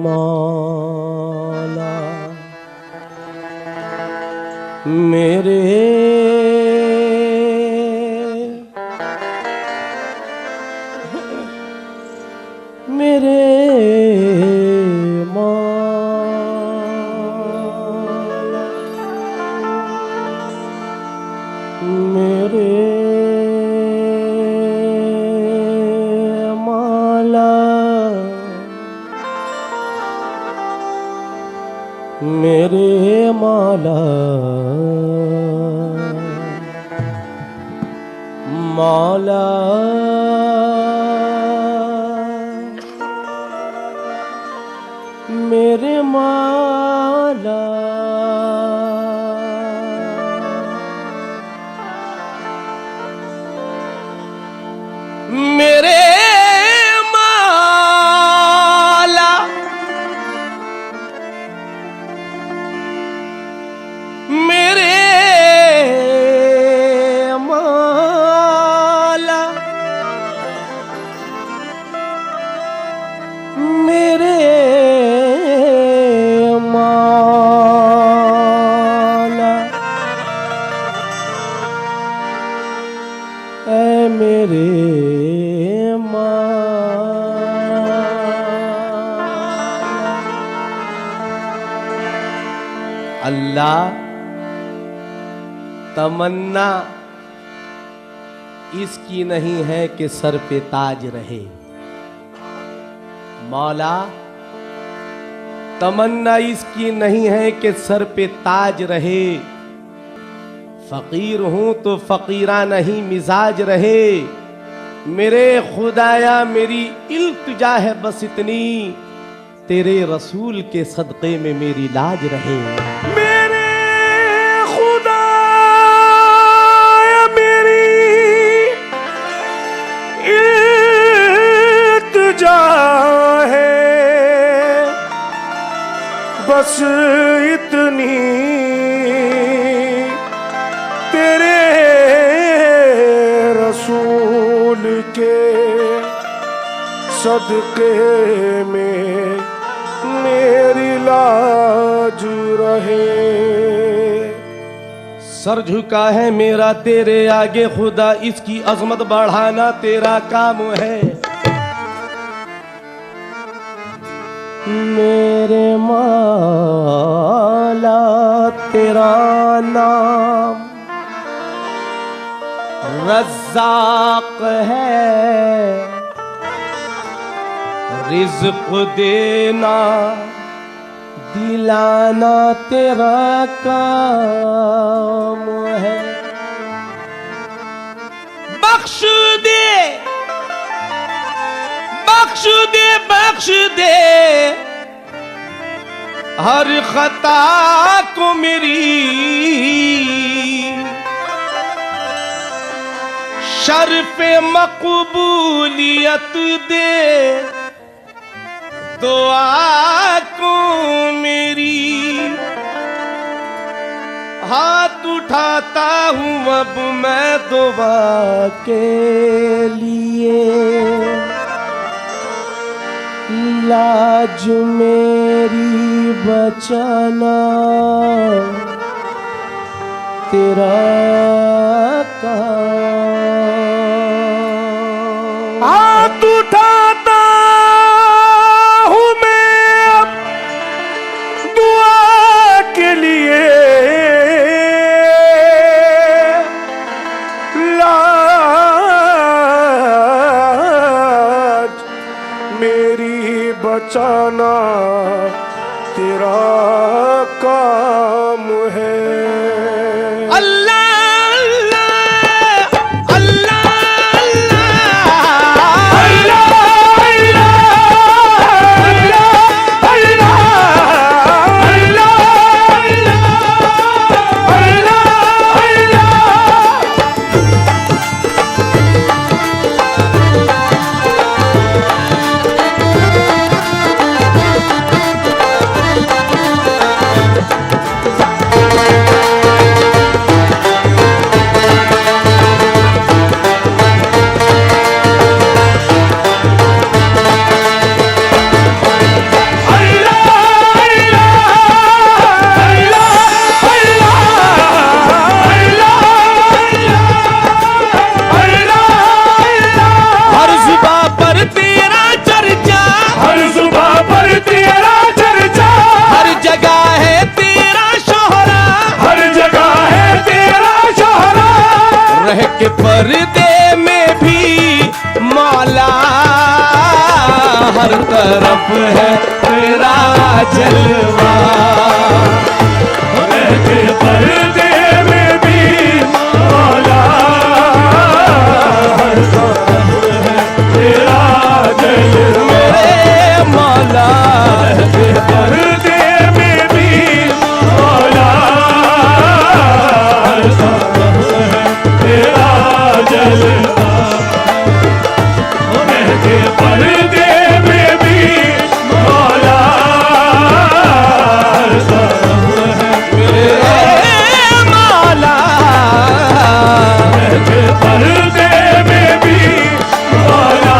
मौला मेरे मेरे मौला मेरे मौला मेरे मौला मौला मेरे मौला मेरे मौला मेरे मौला मेरे मौला ऐ मेरे अल्लाह तमन्ना इसकी नहीं है कि सर पे ताज रहे। मौला तमन्ना इसकी नहीं है कि सर पे ताज रहे। फकीर हूं तो फकीरा नहीं मिजाज रहे। मेरे खुदाया मेरी इल्तिजा है बस इतनी, तेरे रसूल के सदक़े में मेरी लाज रहे। मेरे खुदाया मेरी इल्तिजा है बस इतनी, तेरे रसूल के सदक़े में मेरी लाज रहे। सर झुका है मेरा तेरे आगे खुदा, इसकी अजमत बढ़ाना तेरा काम है। मेरे मौला तेरा नाम रज़्ज़ाक़ है, रिज़्क़ देना दिलाना तेरा काम है। बख्श दे बख्श दे बख्श दे हर खता को मेरी, शर्फ़े मक़बूलियत दे दुआ को मेरी। हाथ उठाता हूँ अब मैं दुआ के लिए, लाज मेरी बचाना तेरा काम। हाथ उठाता हूँ मैं अब दुआ के लिए, लाज मेरी बचाना तेरा काम है। तरफ है तेरा जलवा। के पर्दे में भी मौला हर तरफ है तेरा जलवा। मेरे मौला के पर्दे में भी मौला हर तरफ है तेरा जलवा। के पर्दे में भी मौला हर तरफ है मौला। के पर्दे में भी मौला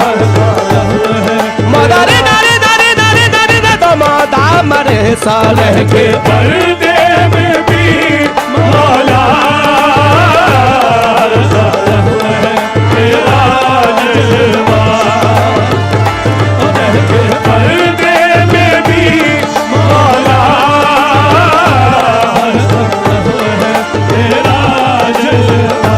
हर तरफ है मदारे दारे दारे दारे दारे दादा मरे साले के पर्दे में भी मौला हर तरफ है तेरा जलवा। के पर्दे में भी मौला हर तरफ है तेरा जलवा।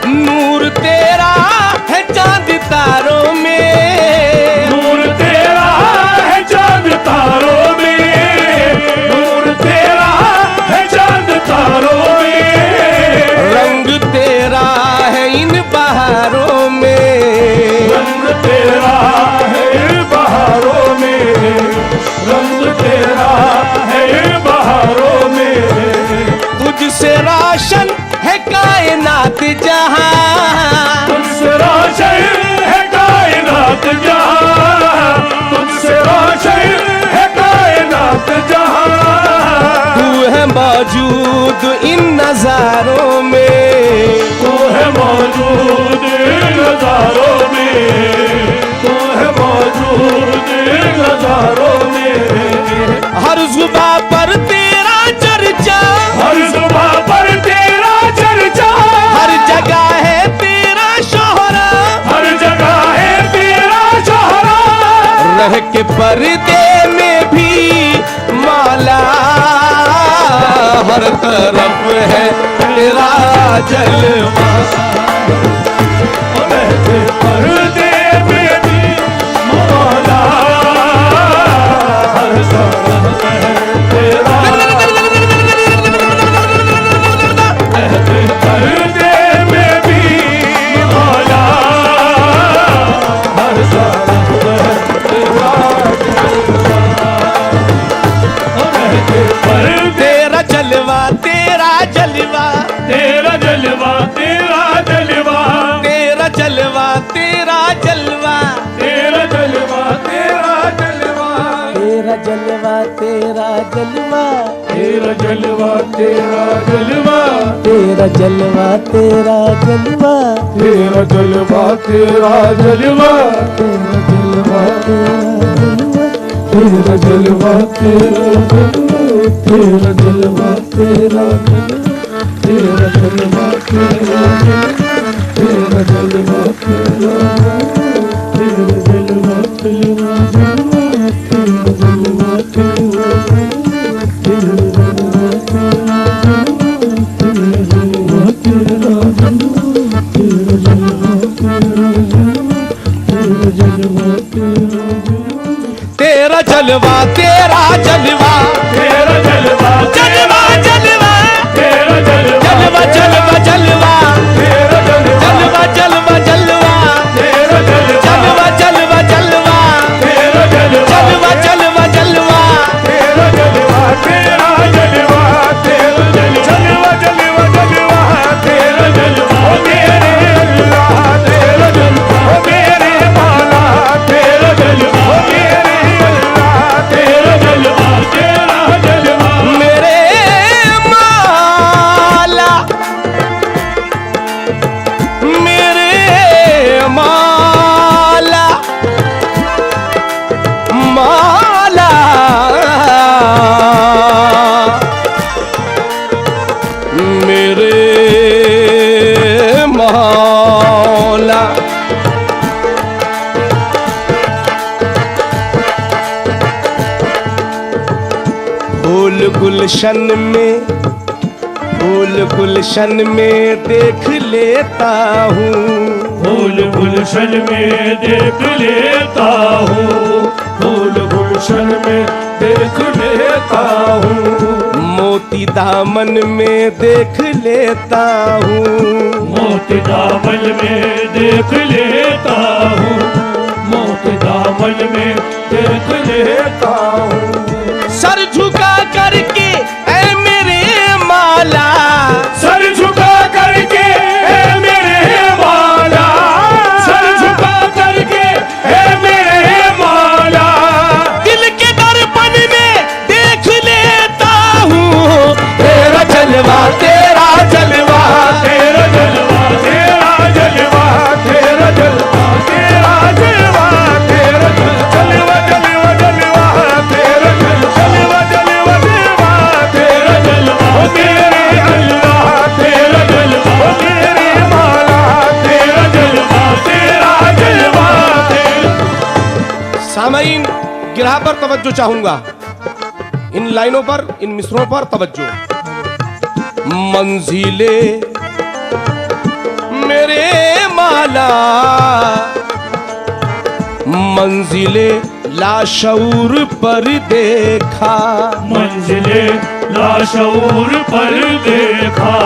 नूर तेरा है चांद तारों में। नूर तेरा है चांद तारों में। नूर तेरा है चांद तारों में। रंग तेरा है इन बहारों में। रंग तेरा है बहारों में। रंग तेरा है बहारों में। तुझसे रोशन है कायनात जहां। तुझसे रोशन है कायनात जहां। तुझसे रोशन है कायनात जहां। तू है मौजूद इन नजारों में। तू है मौजूद नजारों में। तू है मौजूद नजारों में। हर जुबां पर तेरा चर्चा। हर जुबां पर तेरा चर्चा। हर जगह है तेरा शोहरा। हर जगह है तेरा शोहरा। रह के पर्दे में भी मौला हर तरफ है तेरा जलवा। के पर्दे में भी मौला हर तरफ है तेरा। के पर्दे में भी मौला हर तरफ है तेरा। के पर्दे तेरा जलवा तेरा जलवा। तेरा जलवा तेरा जलवा। तेरा जलवा तेरा जलवा। तेरा जलवा तेरा जलवा। तेरा जलवा तेरा जलवा। तेरा जलवा तेरा जलवा। तेरा जलवा तेरा जलवा। तेरा जलवा तेरा जलवा। तेरा जलवा तेरा जलवा। तेरा जलवा तेरा जलवा। तेरा जलवा तेरा जलवा। तेरा जलवा तेरा जलवा। तेरा जलवा तेरा जलवा। तेरा जलवा तेरा जलवा। तेरा जलवा तेरा जलवा। तेरा जलवा तेरा जलवा। तेरा जलवा तेरा जलवा। तेरा जलवा तेरा जलवा। तेरा जलवा तेरा जलवा। तेरा जलवा जलवा जलवा तेरा जलवा। जलवा जलवा जलवा। तेरा जलवा जलवा जलवा जलवा। तेरा जलवा जलवा जलवा जलवा। तेरा जलवा जलवा जलवा जलवा। तेरा जलवा तेरा जलवा। तेरा जलवा जलवा जलवा। तेरा जलवा ओ मेरे अल्लाह। तेरा जलवा ओ मेरे मौला। तेरा जलवा ओ मेरे अल्लाह। तेरा जलवा तेरा जलवा। मेरे मौला मेरे मौला मौला मेरे मौला। फूल गुलशन में फूल फूल गुलशन में देख लेता हूँ, फूल गुलशन में देख लेता हूँ, फूल गुलशन में देख लेता हूँ, मोती दामन में देख लेता हूँ, मोती दामन में देख लेता हूँ, मोती दामन में देख लेता हूँ। सर झुका करके ऐ मेरे माला, सर झुका करके है मेरे माला, सर झुका करके है मेरे माला, दिल के दर्पण में देख लेता हूँ, तेरा जलवा तेरा जलवा, तेरा जलवा तेरा जलवा, तेरा जलवा तेरा जलवा, तेरा जलवा जलवा जलवा, तेरा जलवा जलवा जलवा, तेरा जलवा ओ मेरे अल्लाह, तेरा जलवा ओ मेरे मौला, तेरा जलवा तेरा जलवा, तेरा। सामईन गिरहा पर तवज्जो चाहूंगा, इन लाइनों पर, इन मिसरों पर तवज्जो। मंजिले मेरे माला, मंजिले लाशऊर पर देखा, मंजिले लाशऊर पर देखा,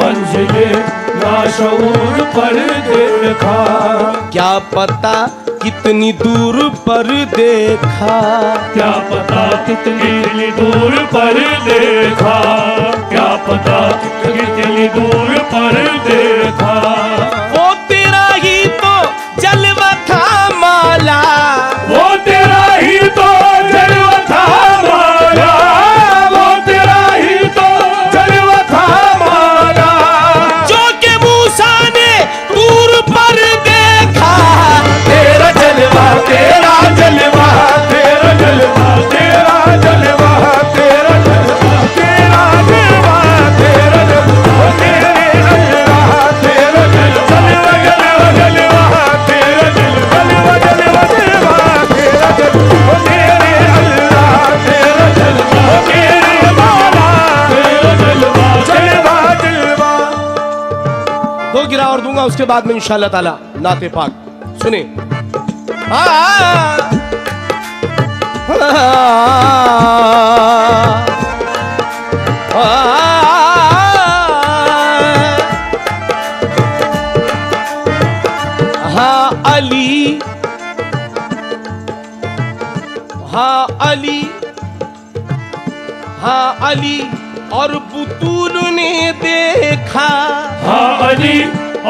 मंजिले लाशऊर पर देखा, क्या पता कितनी दूर पर देखा, क्या पता कितनी दूर पर देखा, क्या पता कितनी दूर पर देखा, वो तेरा ही तो जलवा था माला, वो तेरा ही तो जलवा था माला, वो तेरा ही तो जलवा था माला, जो के मूसा ने दूर पर देखा, तेरा जलवा तेरा जलवा, तेरा जलवा, तेरा जलवा, तेरा जलवा, तेरा जलवा, तेरा जलवा, ओ मेरे अल्लाह, तेरा जलवा जलवा जलवा, तेरा जलवा जलवा जलवा, तेरा जलवा ओ मेरे अल्लाह, तेरा जलवा ओ मेरे मौला, तेरा जलवा जलवा जलवा। दो गिरा और दूंगा, उसके बाद में इंशाअल्लाह ताला नाते पाक सुने। हाँ अली, हाँ अली, हाँ अली और बुतूल ने देखा, हाँ अली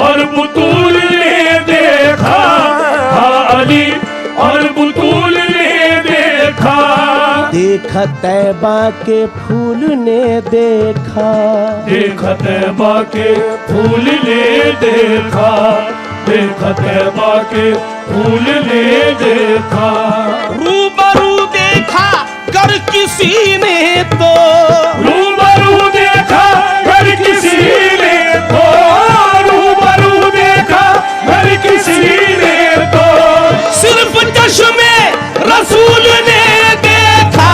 और बुतूल ने देखा, हाँ अली और बुतूल ने देखा, देखा तैबा के फूल ने देखा, देखा तैबा के फूल ने देखा, देखा तैबा के फूल ने देखा, रूबरू देखा कर किसी ने तो, रूबरू देखा घर किसी ने तो, रूबरू देखा घर किसी ने तो, सिर्फ चश्मे रसूल ने देखा,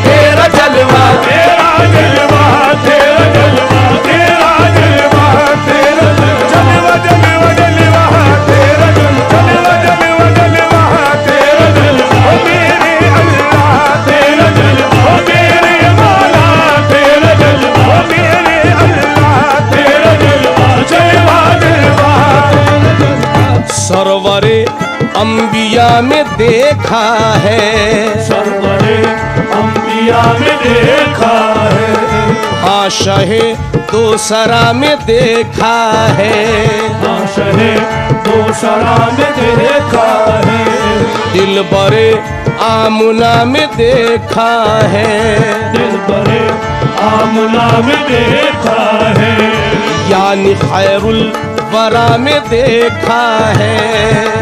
तेरा जलवा तेरा जलवा, तेरा जलवा, तेरा जलवा, तेरा जलवा जलवा जलवा, तेरा जलवा जलवा जलवा, तेरा जलवा ओ मेरे अल्लाह, तेरा जलवा ओ मेरे मौला, तेरा जलवा ओ मेरे अल्लाह, तेरा जलवा जलवा जलवा। सरवरे अंबिया में देखा है, सरवरे अंबिया में देखा है, हाँ शहे दोसरा में देखा है, हाँ शहे दोसरा में देखा है, दिल बरे आमुना में देखा है, दिल बरे आमना में देखा है, यानी खैरुल वरा में देखा है,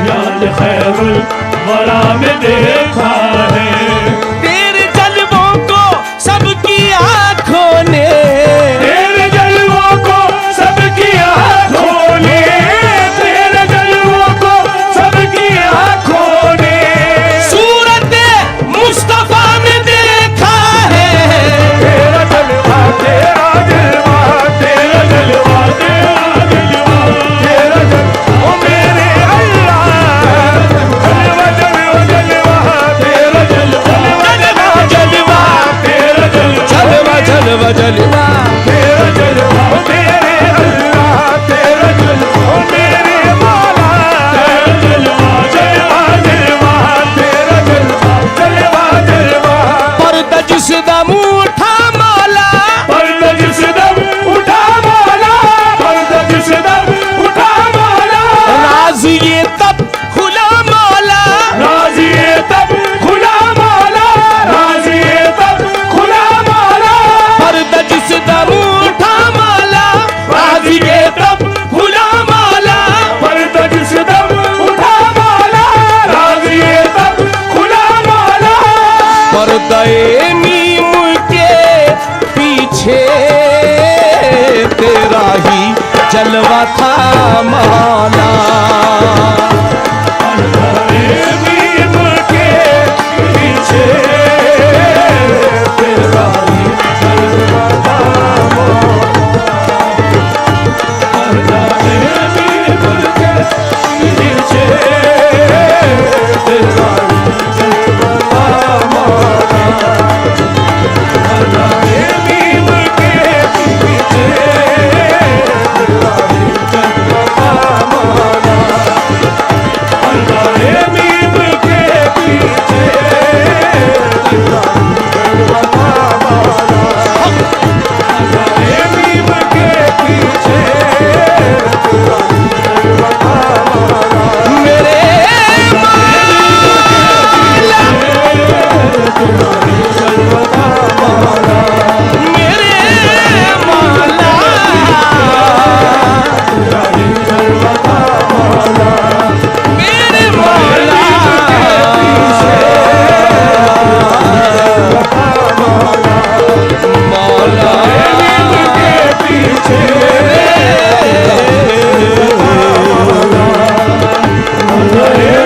याद खैरुल वरा में देखा है, तेरे जलवों को सबकी आंखों ने, तेरे जलवों को सबकी आँखों ने, तेरे जलवों को सबकी आँखों ने, सूरत मुस्तफा में देखा है, तेरा जलवा तेरा जलवा जलवा था मौला। बीम के पीछे तेरा ही जलवा था मौला। बीम के पीछे तेरा ही जलवा था मौला। बीम के पीछे तेरा ही जलवा था मौला। बीम के पीछे तेरा ही जलवा था मौला। बीम के पीछे तेरा ही जलवा था मौला। मेरे मौला, तेरा ही जलवा था मौला। मेरे मौला, तेरा ही जलवा था मौला। मेरे मौला, मौला बीम के पीछे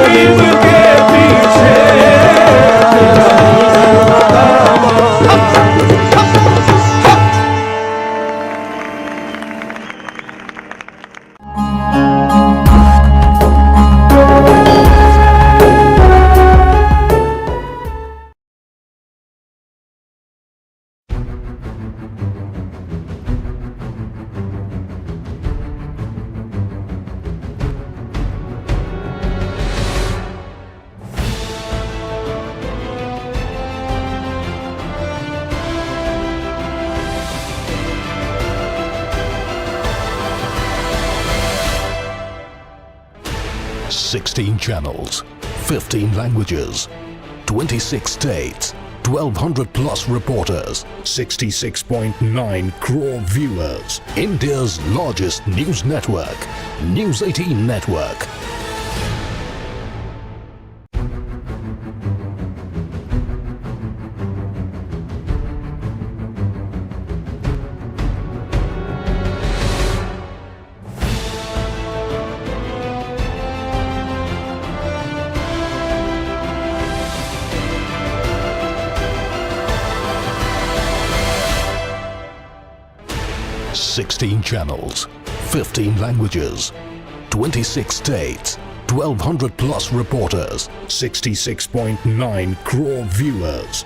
बीम के पीछे तेरा ही जलवा था मौला। 16 channels, 15 languages, 26 states, 1200 plus reporters, 66.9 crore viewers. India's largest news network, News 18 Network. Sixteen channels, 15 languages, 26 states, 1200 plus reporters, 66.9 crore viewers.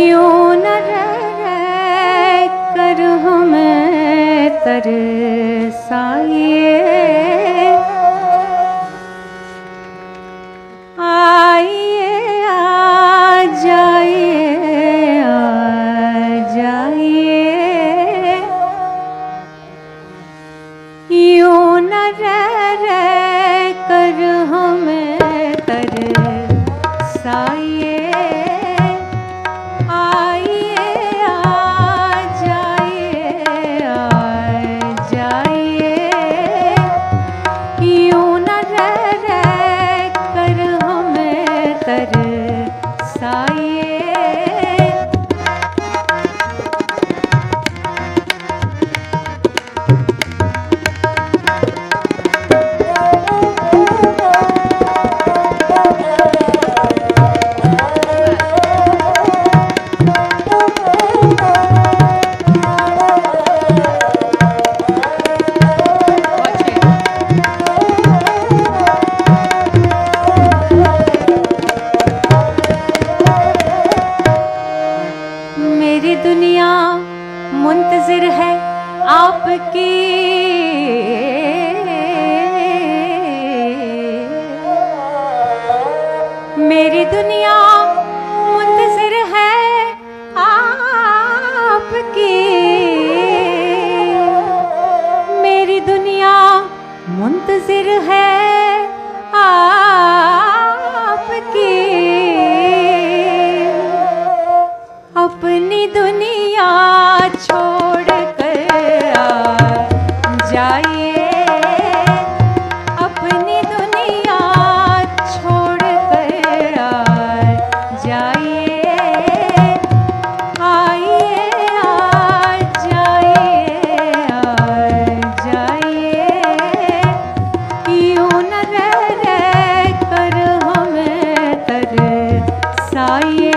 यूं न रह कर हमें तरसाइए, आइए आ जाइए यूं न रह कर हमें तरसाइए, मेरी दुनिया मुंतजिर है आपकी, मेरी दुनिया मुंतजिर है आपकी, मेरी दुनिया मुंतजिर है आपकी, अपनी दुनिया छोड़ कर आ जाइए, अपनी दुनिया छोड़ कर बरसाइए।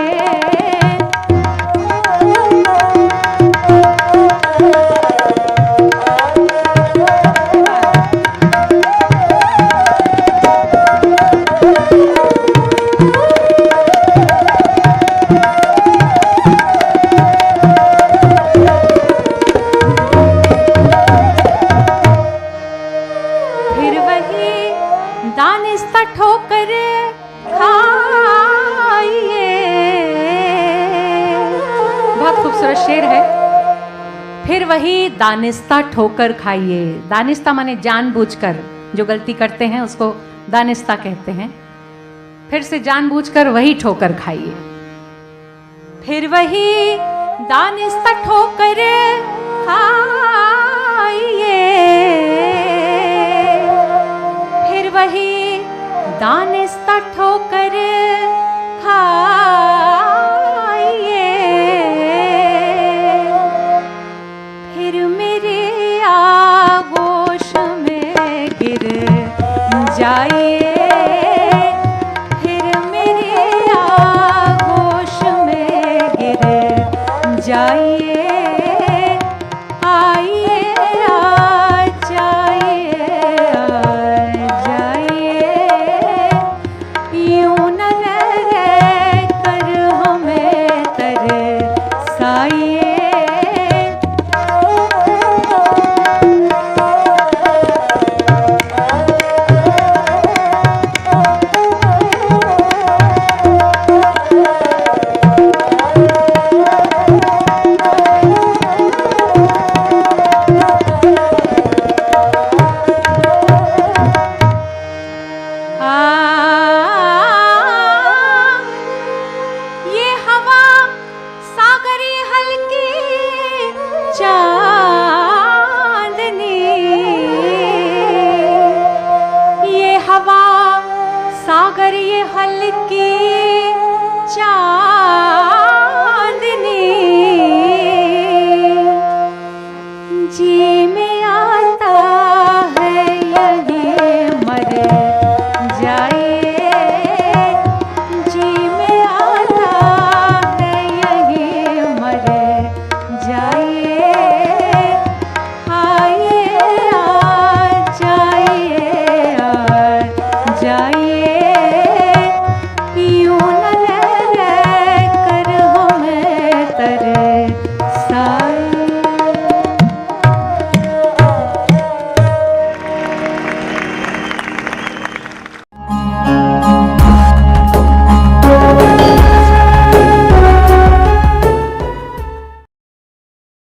फिर वही दानिस्ता ठोकर खाइए। बहुत खूबसूरत शेर है। फिर वही दानिस्ता ठोकर खाइए। दानिस्ता माने जानबूझकर, जो गलती करते हैं उसको दानिस्ता कहते हैं। फिर से जानबूझकर वही ठोकर खाइए। फिर वही दानिस्ता ठोकर खाइए। फिर वही दानिस्ता ठोकर खाइए। फिर मेरे आगोश में गिर जाइए। फिर मेरे आगोश में गिर जाइए।